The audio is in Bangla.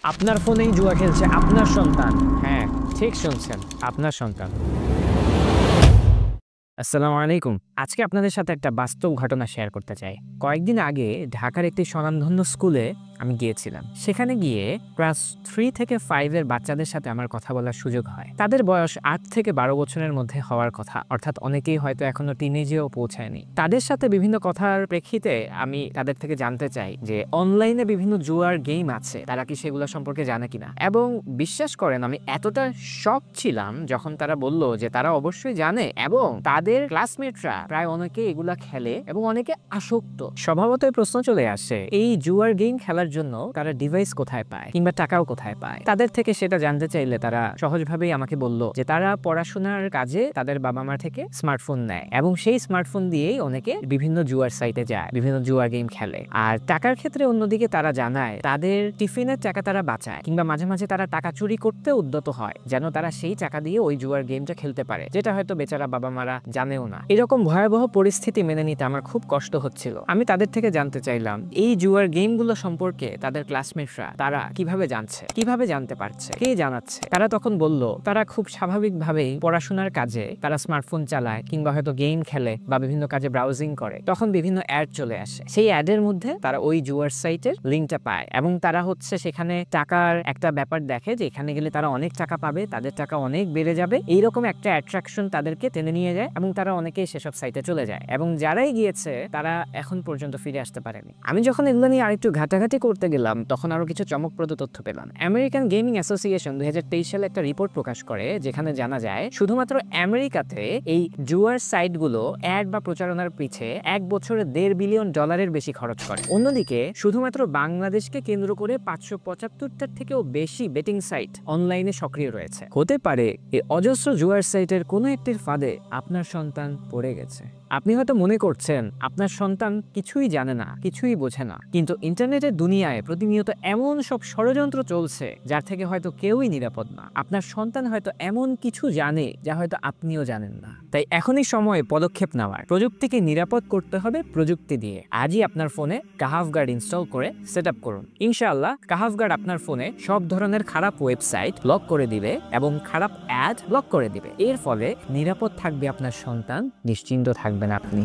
আপনার ফোনেই জুয়া খেলছে আপনার সন্তান। হ্যাঁ, ঠিক শুনছেন, আপনার সন্তান। আসসালামু আলাইকুম। আজকে আপনাদের সাথে একটা বাস্তব ঘটনা শেয়ার করতে চাই। কয়েকদিন আগে ঢাকার একটি স্বনামধন্য স্কুলে আমি গিয়েছিলাম। সেখানে গিয়ে ক্লাস 3 থেকে 5 এর বাচ্চাদের সাথে আমার কথা বলার সুযোগ হয়। তাদের বয়স 8 থেকে 12 বছরের মধ্যে হওয়ার কথা, অর্থাৎ অনেকেই হয়তো এখনো টিনেজেও পৌঁছায়নি। তাদের সাথে বিভিন্ন কথার প্রেক্ষিতে আমি তাদের থেকে জানতে চাই যে অনলাইনে বিভিন্ন জুয়ার গেম আছে, তারা কি সেগুলো সম্পর্কে জানে কিনা। এবং বিশ্বাস করেন, আমি এতটা শক ছিলাম যখন তারা বলল যে তারা অবশ্যই জানে এবং তাদের ক্লাসমেটরা প্রায় অনেকে এগুলা খেলে এবং অনেকে আসক্ত। স্বভাবতই প্রশ্ন চলে আসে, এই জুয়ার গেম খেলার জন্য তারা ডিভাইস কোথায় পায় কিংবা টাকাও কোথায় পায়। তাদের থেকে সেটা জানতে চাইলে তারা সহজভাবেই আমাকে বলল যে তারা পড়াশোনার কাজে তাদের বাবা মা থেকে স্মার্টফোন নেয় এবং সেই স্মার্টফোন দিয়েই অনেকে বিভিন্ন জুয়ার সাইটে যায়, বিভিন্ন জুয়ার গেম খেলে। আর টাকার ক্ষেত্রে অন্যদিকে তারা জানায় তাদের টিফিনের টাকা তারা বাঁচায় কিংবা মাঝে মাঝে তারা টাকা চুরি করতে উদ্যত হয় যেন তারা সেই টাকা দিয়ে ওই জুয়ার গেমটা খেলতে পারে, যেটা হয়তো বেচারা বাবা মারা জানেও না। এরকম ভয়াবহ পরিস্থিতি মেনে নিতে আমার খুব কষ্ট হচ্ছিল। আমি তাদের থেকে জানতে চাইলাম এই জুয়ার গেমগুলো সম্পর্কে তাদের ক্লাসমেটরা তারা কিভাবে জানছে, কিভাবে জানতে পারছে, কে জানাচ্ছে। তারা তখন বলল তারা খুব স্বাভাবিকভাবেই পড়াশোনার কাজে তারা স্মার্টফোন চালায় কিংবা হয়তো গেম খেলে বা বিভিন্ন কাজে ব্রাউজিং করে, তখন বিভিন্ন অ্যাড চলে আসে। সেই অ্যাডের মধ্যে তারা ওই জুয়ার সাইটের লিঙ্কটা পায় এবং তারা হচ্ছে সেখানে টাকার একটা ব্যাপার দেখে যে এখানে গেলে তারা অনেক টাকা পাবে, তাদের টাকা অনেক বেড়ে যাবে। এইরকম একটা অ্যাট্রাকশন তাদেরকে টেনে নিয়ে যায় এবং তারা অনেকেই সেসব সাইটে চলে যায় এবং যারাই গিয়েছে তারা এখন পর্যন্ত ফিরে আসতে পারেনি। আমি যখন এগুলো নিয়ে আরেকটু ঘাটাঘাটি করতে গেলাম তখন আরো কিছু চমকপ্রদ তথ্য পেলাম। আমেরিকান গেমিং অ্যাসোসিয়েশন 2023 সালে একটা রিপোর্ট প্রকাশ করে যেখানে জানা যায় শুধুমাত্র আমেরিকাতে এই জুয়ার সাইটগুলো অ্যাড বা প্রচারণার পিছে এক বছরে $1.5 বিলিয়ন বেশি খরচ করে। অন্যদিকে শুধুমাত্র বাংলাদেশকে কেন্দ্র করে 575টার থেকেও বেশি বেটিং সাইট অনলাইনে সক্রিয় রয়েছে। হতে পারে এই অজস্র জুয়ার সাইটের কোনো একটির ফাঁদে আপনার সন্তান পড়ে গেছে। আপনি হয়তো মনে করছেন আপনার সন্তান কিছুই জানে না, কিছুই বোঝে না, কিন্তু ইন্টারনেটের দুনিয়ায় প্রতিনিয়ত এমন সব ষড়যন্ত্র চলছে যার থেকে হয়তো কেউই নিরাপদ না। আপনার সন্তান হয়তো এমন কিছু জানে যা হয়তো আপনিও জানেন না। তাই এখনই সময় পদক্ষেপ নেওয়ার। প্রযুক্তিকে নিরাপদ করতে হবে প্রযুক্তি দিয়ে। আজই আপনার ফোনে কাহাফ গার্ড ইনস্টল করে সেট আপ করুন। ইনশাআল্লাহ কাহাফ গার্ড আপনার ফোনে সব ধরনের খারাপ ওয়েবসাইট ব্লক করে দিবে এবং খারাপ অ্যাড ব্লক করে দিবে। এর ফলে নিরাপদ থাকবে আপনার সন্তান, নিশ্চিন্ত থাকবেন আপনি।